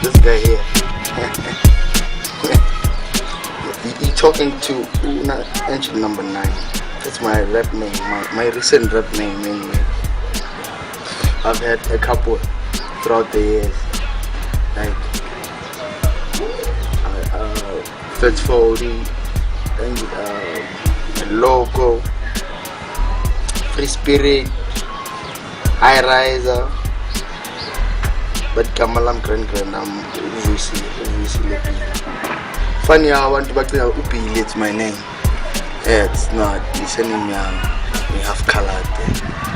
This guy here. He talking to engine number 9. That's my rap name, my recent rap name anyway. I've had a couple throughout the years, like Phatz and Logo, Free Spirit, High Riser, but Kamalam Grand, I'm obviously funny. I want to back to Upi, it's my name. Yeah, it's not. It's any young. We have color,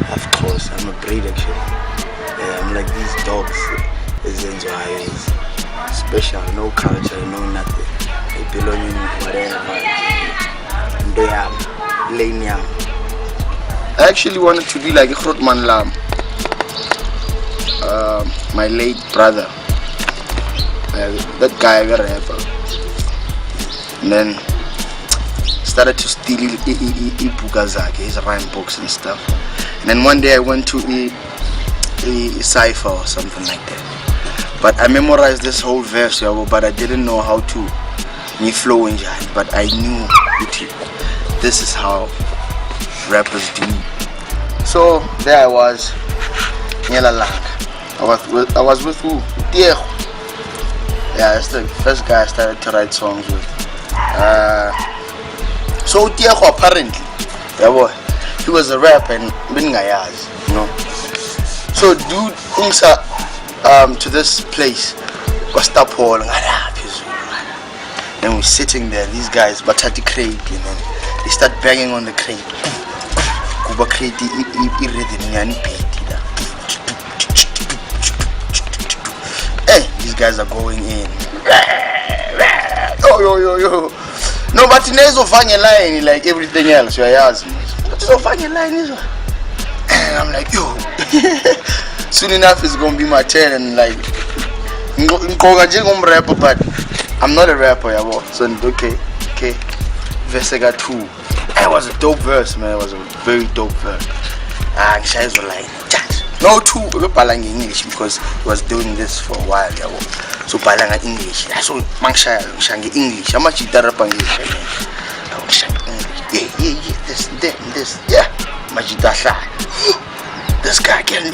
half close. I'm a breed actually. Yeah, I'm like these dogs. Is enjoy, special, no culture, no nothing. They belong in whatever. And they are lame young. I actually wanted to be like a Grootman Lam. My late brother. That guy, a rapper. And then started to steal his rhyme books and stuff. And then one day I went to a cipher or something like that. But I memorized this whole verse, but I didn't know how to flow in it. But I knew this is how rappers do. So there I was, I was with who? Diego. Yeah, that's the first guy I started to write songs with. So Diego apparently, he was a rapper and Bingayaz, you know. So dude to this place was stop hall and then we're sitting there, these guys batati crate, and then they start banging on the crate. Kuba crate hey, these guys are going in. Yo. No, but in there's a funny line like everything else. You ask me, what is a funny line? And I'm like, yo. Soon enough it's gonna be my turn, and like, rapper, but I'm not a rapper, so okay. Verse I got 2. It was a dope verse, man. It was a very dope verse. And guys were like, no 2, we're balang English because he was doing this for a while, so balang English. So shangi English. How much you rap English? Yeah, this, yeah. This guy can,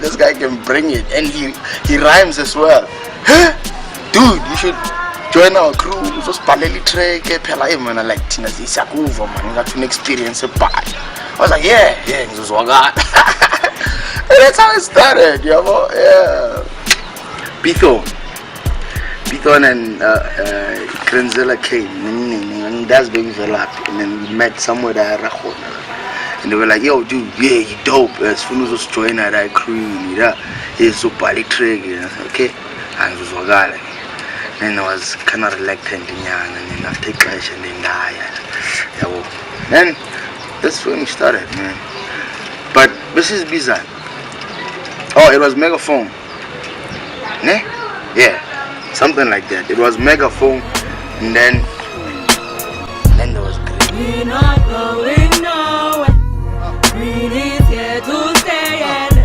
this guy can bring it, and he rhymes as well. Huh? Dude, you should join our crew. Just paleli track, man. I like Tina Zisakuva, man. You got to experience a part. I was like, yeah, this was and that's how it started, yeah. Pito and Krenzela came, and that's being Velap, and then we met somewhere there, and they were like, yo, dude, yeah, you dope. As soon as I was joining that crew, he's so polytrick, okay, and it was Wagale. And I was kind of reluctant, and then after clash, and then then that's when we started, man. But this is bizarre. Oh, it was Megaphone. Ne? Yeah, something like that. It was Megaphone, and then there was Green. We're not going nowhere. Green is here to stay, and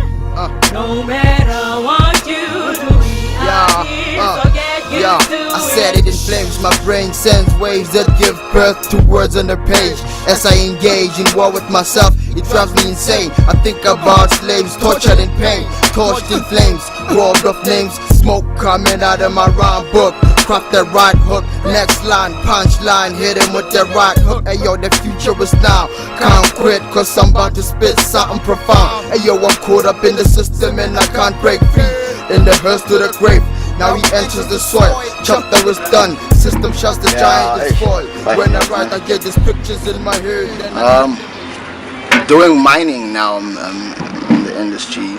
no matter what you do, we are here, so get used to it. I set it in flames, my brain sends waves that give birth to words on the page. As I engage in war with myself, it drives me insane. I think about slaves tortured in pain, torched in flames, robbed of names, smoke coming out of my rhyme book. Craft the right hook, next line, punchline, hit him with the right hook. Ayo, the future is now, can't quit cause I'm about to spit something profound. Ayo, I'm caught up in the system and I can't break free. In the hearse to the grave, now he enters the soil. Chapter is done, system shuts the giant is spoiled. When I write I get these pictures in my head. I'm doing mining now in the industry,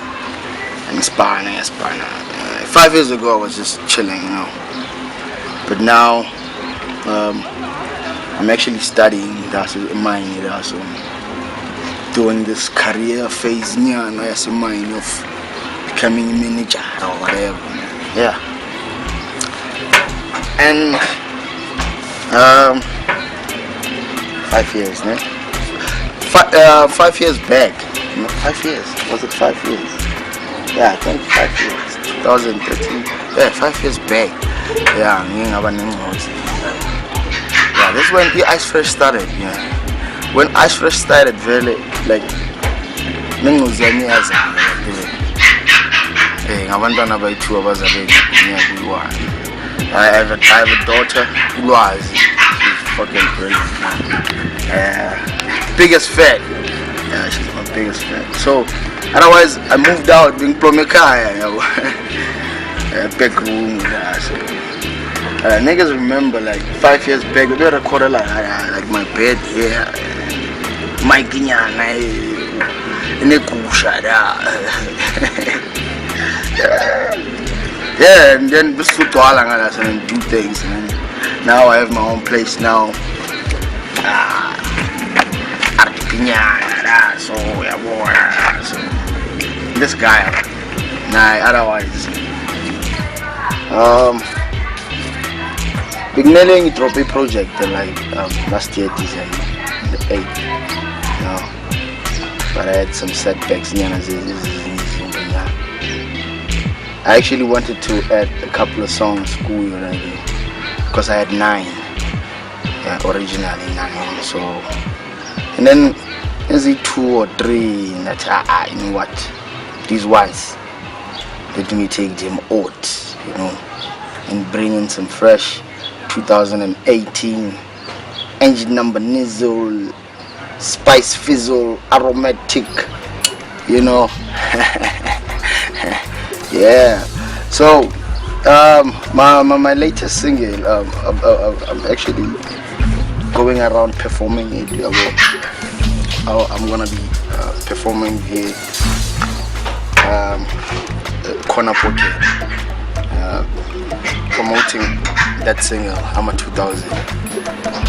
inspiring. 5 years ago I was just chilling, but now I'm actually studying mining, so doing this career phase as a mine of becoming a manager or whatever. Yeah. And 5 years, ne? 5 years back. 5 years. Was it 5 years? Yeah, I think 5 years. 2013. Yeah, 5 years back. Yeah, that's when the Ice Fresh started. Yeah, when Ice Fresh started, really like ninguzani as ngabantwana bayi-2 abazabe ngiyakuyiwa. I have a daughter, Ulwazi. She's fucking brilliant. Biggest fan. Yeah, she's my biggest fan. So, otherwise, I moved out being Plomekaya, you know. Back room. So, niggas remember like 5 years back, we recorded like my bed here, my ginyana, yeah, and then this and do things, man. Now I have my own place now. So yeah, boy. So this guy, nah. Otherwise, Big Nelly dropped a project like last year December, the 8th. But I had some setbacks. I actually wanted to add a couple of songs because I had 9 originally 9. So and then there's 2 or 3 that you know what, these ones let me take them out, you know, and bring in some fresh 2018 engine number nizzle, spice fizzle, aromatic, you know. Yeah, so my latest single, I'm actually going around performing it. I'm gonna be performing here, Corner Pocket, promoting that single. I'm a 2000.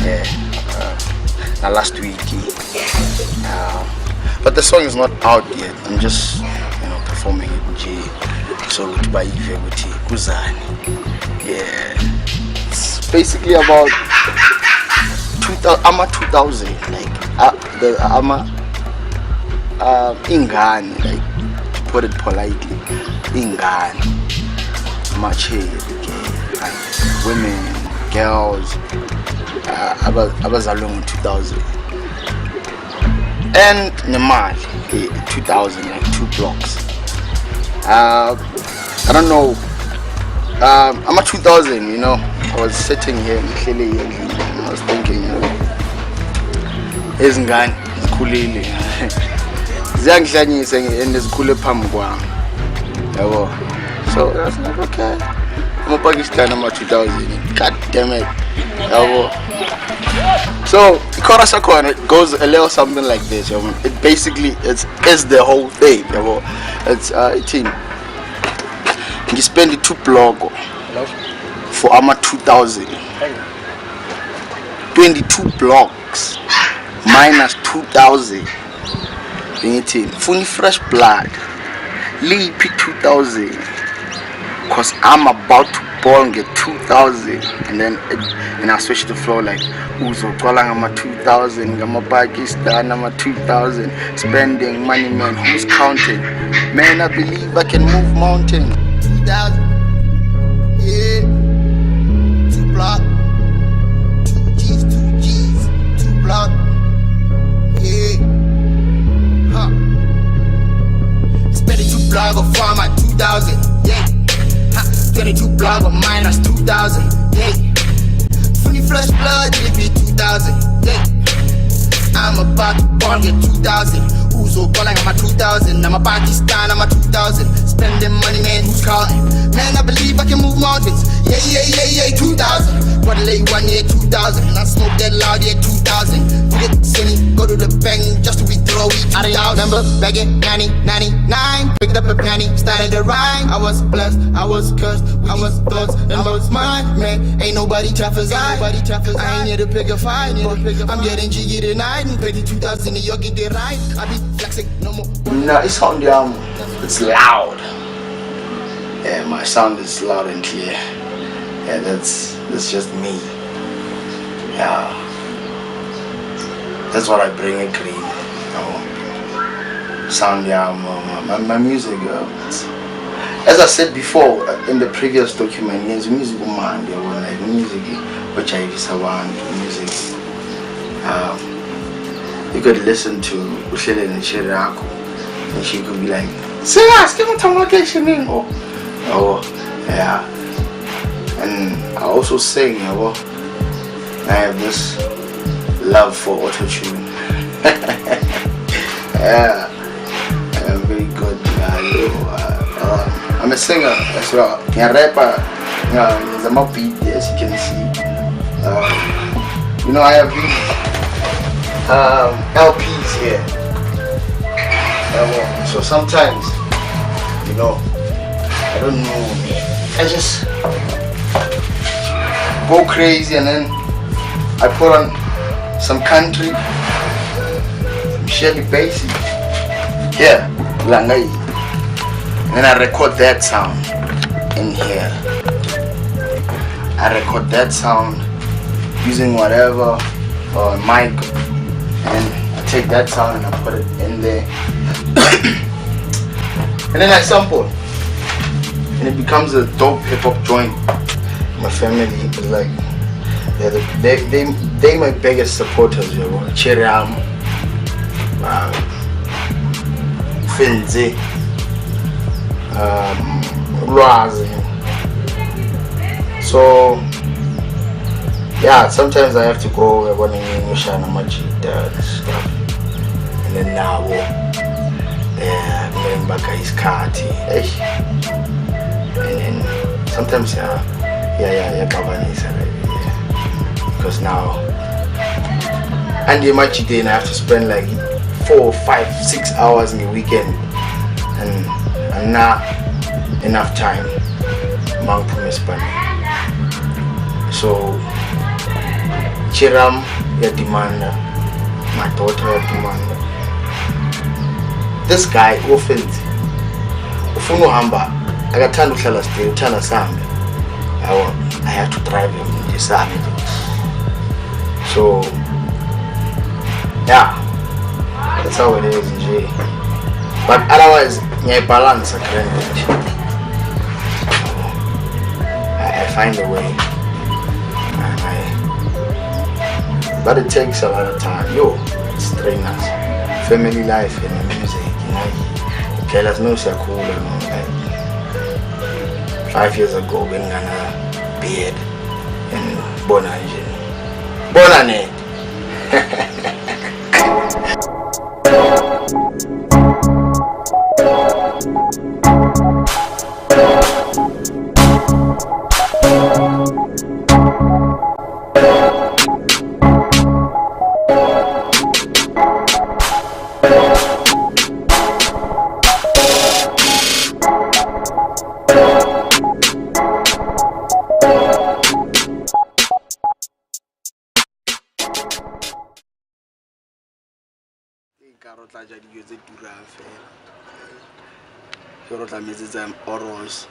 Yeah, last week. But the song is not out yet. I'm just performing it. So by Kuzani. Yeah, it's basically about 2000. I'm a 2000. Like I'm a ingani, like to put it politely, ingani. Mache, like women, girls, abazalung 2000. And Nemali, 2000, like 2 blocks. I don't know. I'm a 2000, you know. I was sitting here and I was thinking, Ezingani, zikhulile. Ziyangihlanyisa and zikhule phambi kwami. Yabo. So I was like, okay. I'm a Pakistan, I'm a 2000. God damn it. Yabo. So the chorus goes a little something like this. It basically is the whole thing. It's 18. You spend the 2 block for Ama 2000. 22 blocks minus 2000. 18. Funny fresh blood. Leap 2000. Cause I'm about to bong get 2000, and then I switch the flow like Uzo calling I'm a 2000, I'm a Pakistan, I'm a 2000, spending money, man, who's counting? Man, I believe I can move mountain. 2000, yeah, 2 block, 2 G's, 2 block, yeah, huh. Spending 2 block of farm at 2000, yeah. 22 block of minus 2000, yeah. Funny flesh blood, it be 2000, yeah. I'm about to born get 2000. Uzo calling I'm a 2000. I'm a Pakistan, I'm a 2000. Spending money, man, who's counting? Man, I believe I can move mountains. Yeah, 2000. What late 1 year 2000. And I smoke that loud, yeah, 2000. Forget silly, go to the bank just to withdraw it. I don't remember back in 1999. Picked up a penny, started to rhyme. I was blessed, I was cursed, I was thoughts and most mine. Man, ain't nobody tough as I. I ain't here to pick a fight, I'm getting jiggy tonight. 20,000 New York, get it right. I be flexing no more. No, it's on the it's loud. Yeah, my sound is loud and clear. Yeah, that's just me. Yeah, that's what I bring a clean. Sound, yeah, my music. as I said before in the previous document, there's music man, there was like music which I used to want music. You could listen to Ushele and Shiraku, and she could be like, "Say, ask him to location in." Oh, yeah. And I also sing, I have this love for auto-tune. Yeah, I'm very good. I'm a singer as well. I'm a rapper. I'm a beat, as you can see. I have these LPs here. So sometimes, I don't know, I just go crazy and then I put on some country, some Shelly Basie, yeah, Langai, and then I record that sound in here. I record that sound using whatever mic, and I take that sound and I put it in there, and then I sample, and it becomes a dope hip hop joint. My family is like, they my biggest supporters, Chiram, Finzi, Razi. So yeah, sometimes I have to go when I'm Shana Majida and stuff, and then now Mbaka is Kati, and then sometimes because now and the match day and I have to spend like 4, 5, 6 hours in the weekend, and not enough time among promise ban. So Chiram ya demand, my daughter ya demand. This guy often Ufuno Hamba, I got time to tell us the China Sam. I have to drive him in the sun. So yeah, that's how it is in J. But otherwise, my balance I find a way. But it takes a lot of time. It's trainers, family life and music. Tell us no so cool like 5 years ago when I beard and Bonane. Oros.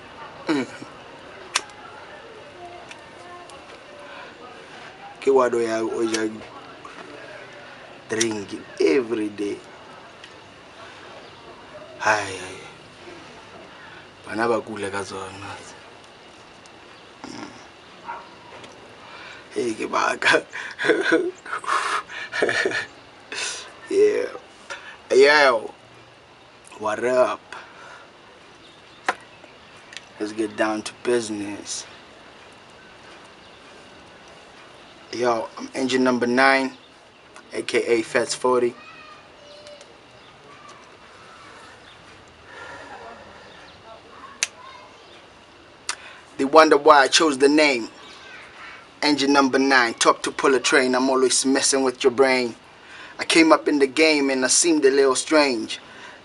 Kiwado ya oja drinking every day. Hai. Bana ba kula ka zona. Hey ke baka. Yeah. Yo, what up? Let's get down to business. Yo, I'm engine number 9, aka Phatz 40. They wonder why I chose the name. Engine number 9, tough to pull a train. I'm always messing with your brain. I came up in the game and I seemed a little strange.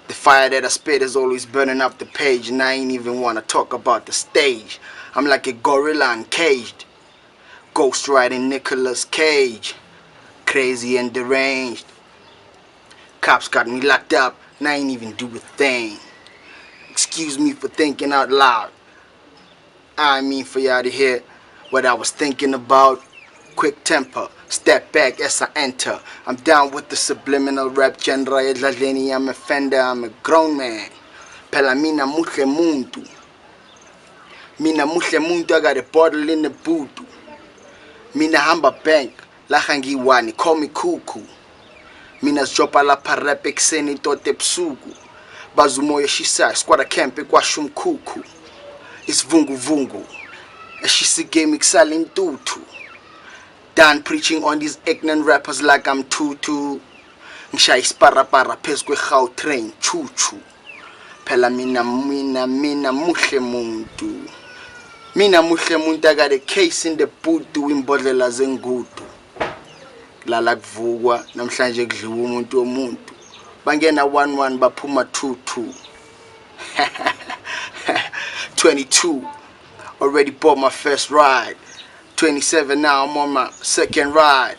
The fire that I spit is always burning up the page, and I ain't even wanna talk about the stage. I'm like a gorilla uncaged, ghost riding Nicolas Cage, crazy and deranged. Cops got me locked up and I ain't even do a thing. Excuse me for thinking out loud. I mean for y'all to hear what I was thinking about. Quick temper, step back as I enter. I'm down with the subliminal rap genre. I'm a fender, I'm a grown man. Pelamina muche muntu. Mina muhle muntu, I got a bottle in the boot. Mina hamba bank, la hangiwani, call me cuckoo. Mina sjopa la rap ekseni tote psuku. Bazumoya shisa, squad camp kwa shumkuku. It's vungu vungu. Shisi game excelling tutu. Done preaching on these ignorant rappers like I'm tutu. Ngisha ispara para peskwe how train choo choo. Pela mina muhle muntu. Mina muhle muntu, I got a case in the boot doing bodlela zengutu. Lala kuvukwa namhlanje kudliwa umuntu omuntu. Bangena 1-1 baphuma 2-2. 22, already bought my first ride. 27 now, I'm on my second ride.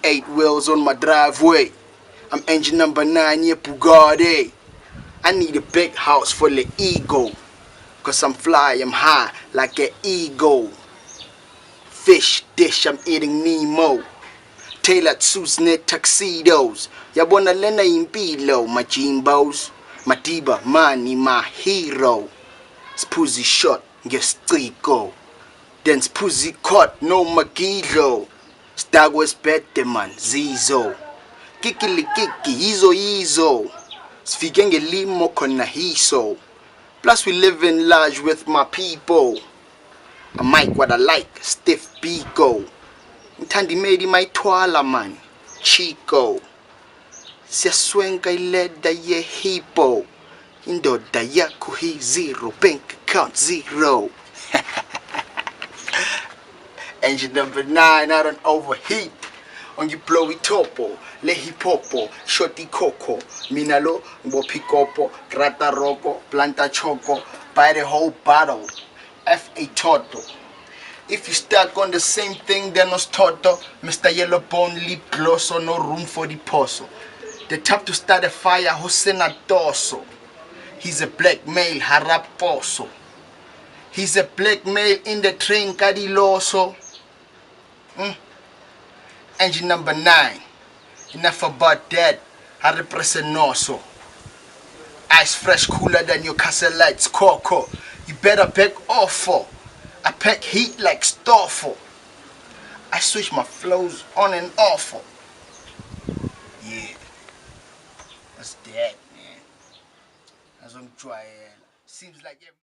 8 wheels on my driveway. I'm engine number 9, yeah, Bugatti. I need a big house for the ego. Cause I'm fly, I'm high like an eagle. Fish dish, I'm eating Nemo. Tailored suits, knit tuxedos. Yabona lena impilo, my jimbos. My diba, money, my hero. Spoozy shot, ngestico. Then spoozy caught, no magilo. Stag was better man, zizo. Kikili kiki, izo. Sfigenge limo kona hiso. Plus we live in large with my people. I mic what I like, stiff pico. Ntandi made my twala man, Chico. Siyaswenka ileda ye hippo. Indoda yako hi zero, bank account 0. Engine number 9, I don't overheat. On you blowy topo, lehi popo, shorty coco, minalo, bopicopo, grata roco, planta choco, buy the whole bottle, F.A. Toto. If you stuck on the same thing, then it's Toto, Mr. Yellow Bone, lip gloss, or no room for the pozo. The top to start a fire, Hosena Dorso. He's a black male, haraposo. He's a black male in the train, Cadiloso. Engine number 9. Enough about that. I represent Noso. Ice fresh, cooler than your castle lights, Coco. You better back off for. I pack heat like Stoffel. I switch my flows on and off. Yeah. That's that, man. That's what I'm trying. Seems like every